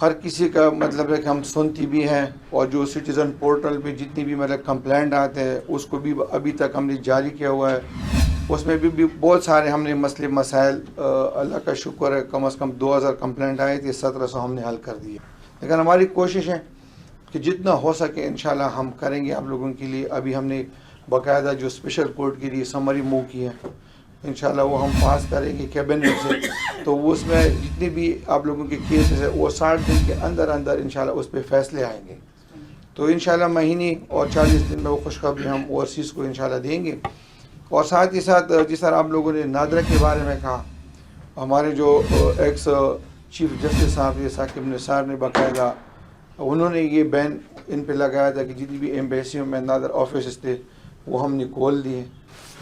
ہر کسی کا مطلب ہے کہ ہم سنتی بھی ہیں, اور جو سٹیزن پورٹل پہ جتنی بھی مطلب کمپلینٹ آتے ہیں اس کو بھی ابھی تک ہم نے جاری کیا ہوا ہے. اس میں بھی بہت سارے ہم نے مسئلے مسائل, اللہ کا شکر ہے کم از کم 2000 کمپلینٹ آئے تھے, 1700 ہم نے حل کر دیے. لیکن ہماری کوشش ہے کہ جتنا ہو سکے انشاءاللہ ہم کریں گے آپ لوگوں کے لیے. ابھی ہم نے باقاعدہ جو اسپیشل کورٹ کے لیے سمری موو کی ہے, انشاءاللہ وہ ہم پاس کریں گے کیبنٹ سے. تو وہ اس میں جتنے بھی آپ لوگوں کے کیسز ہیں وہ 60 دن کے اندر اندر انشاءاللہ اس پہ فیصلے آئیں گے. تو انشاءاللہ مہینے اور 40 دن میں وہ خوشخبری ہم اوورسیز کو انشاءاللہ دیں گے. اور ساتھ ہی ساتھ جس طرح آپ لوگوں نے نادرا کے بارے میں کہا, ہمارے جو ایکس چیف جسٹس صاحب یہ ثاقب نثار نے باقاعدہ انہوں نے یہ بین ان پہ لگایا تھا کہ جتنی بھی ایمبیسیوں میں نادر آفیسز تھے وہ ہم نے کھول دیے.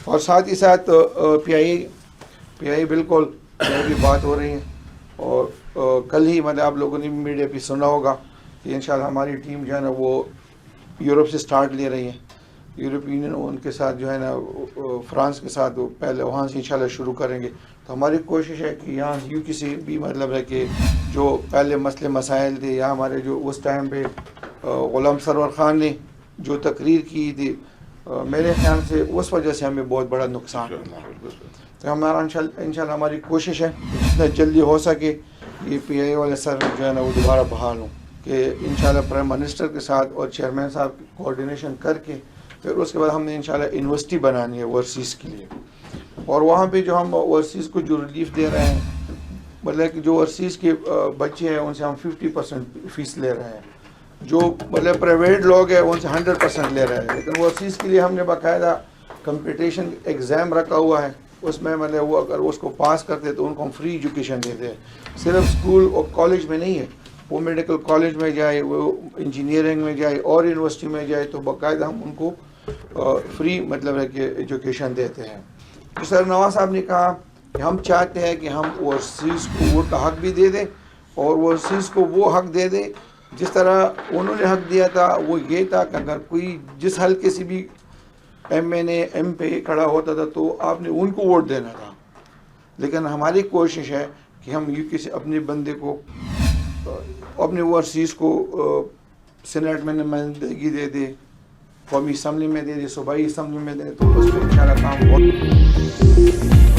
اور ساتھ ہی ساتھ پی آئی بالکل بھی بات ہو رہی ہے. اور کل ہی مطلب آپ لوگوں نے میڈیا پہ سنا ہوگا کہ انشاءاللہ ہماری ٹیم جو ہے نا وہ یورپ سے سٹارٹ لے رہی ہے. یورپ یونین ان کے ساتھ جو ہے نا فرانس کے ساتھ پہلے وہاں سے انشاءاللہ شروع کریں گے. تو ہماری کوشش ہے کہ یہاں کسی بھی مطلب ہے کہ جو پہلے مسئلے مسائل تھے یا ہمارے جو اس ٹائم پہ غلام سرور خان نے جو تقریر کی تھی, میرے خیال سے اس وجہ سے ہمیں بہت بڑا نقصان ہوا. تو ہمارا انشاءاللہ ہماری کوشش ہے جتنا جلدی ہو سکے یہ پی آئی والے سر جو ہے نا وہ دوبارہ بحال ہوں, کہ انشاءاللہ پرائم منسٹر کے ساتھ اور چیئرمین صاحب کی کوآرڈینیشن کر کے پھر اس کے بعد ہم نے انشاءاللہ یونیورسٹی بنانی ہے اوورسیز کے لیے. اور وہاں پہ جو ہم اوورسیز کو جو ریلیف دے رہے ہیں, مطلب کہ جو اوورسیز کے بچے ہیں ان سے ہم 50% فیس لے رہے ہیں. جو مطلب پرائیویٹ لوگ ہیں ان سے 100% لے رہے ہیں. لیکن اوورسیز کے لیے ہم نے باقاعدہ کمپٹیشن ایگزام رکھا ہوا ہے. اس میں مطلب وہ اگر اس کو پاس کرتے تو ان کو ہم فری ایجوکیشن دیتے ہیں. صرف اسکول اور کالج میں نہیں ہے, وہ میڈیکل کالج میں جائے, وہ انجینئرنگ میں جائے اور یونیورسٹی میں جائے تو باقاعدہ ہم ان کو فری مطلب ہے کہ ایجوکیشن دیتے ہیں. تو سر نواز صاحب نے کہا کہ ہم چاہتے ہیں کہ ہم اوورسیز کو ووٹ کا حق بھی دے دیں اور اوورسیز کو وہ حق دے دیں جس طرح انہوں نے حق دیا تھا. وہ یہ تھا کہ اگر کوئی جس حلقے سے بھی ایم پہ کھڑا ہوتا تھا تو آپ نے ان کو ووٹ دینا تھا. لیکن ہماری کوشش ہے کہ ہم کسی اپنے بندے کو اپنے اوورسیز کو سینیٹ میں نمائندگی دے دے, قومی اسمبلی میں دے دے, صوبائی اسمبلی میں دے, تو اس پہ انشاءاللہ کام بہت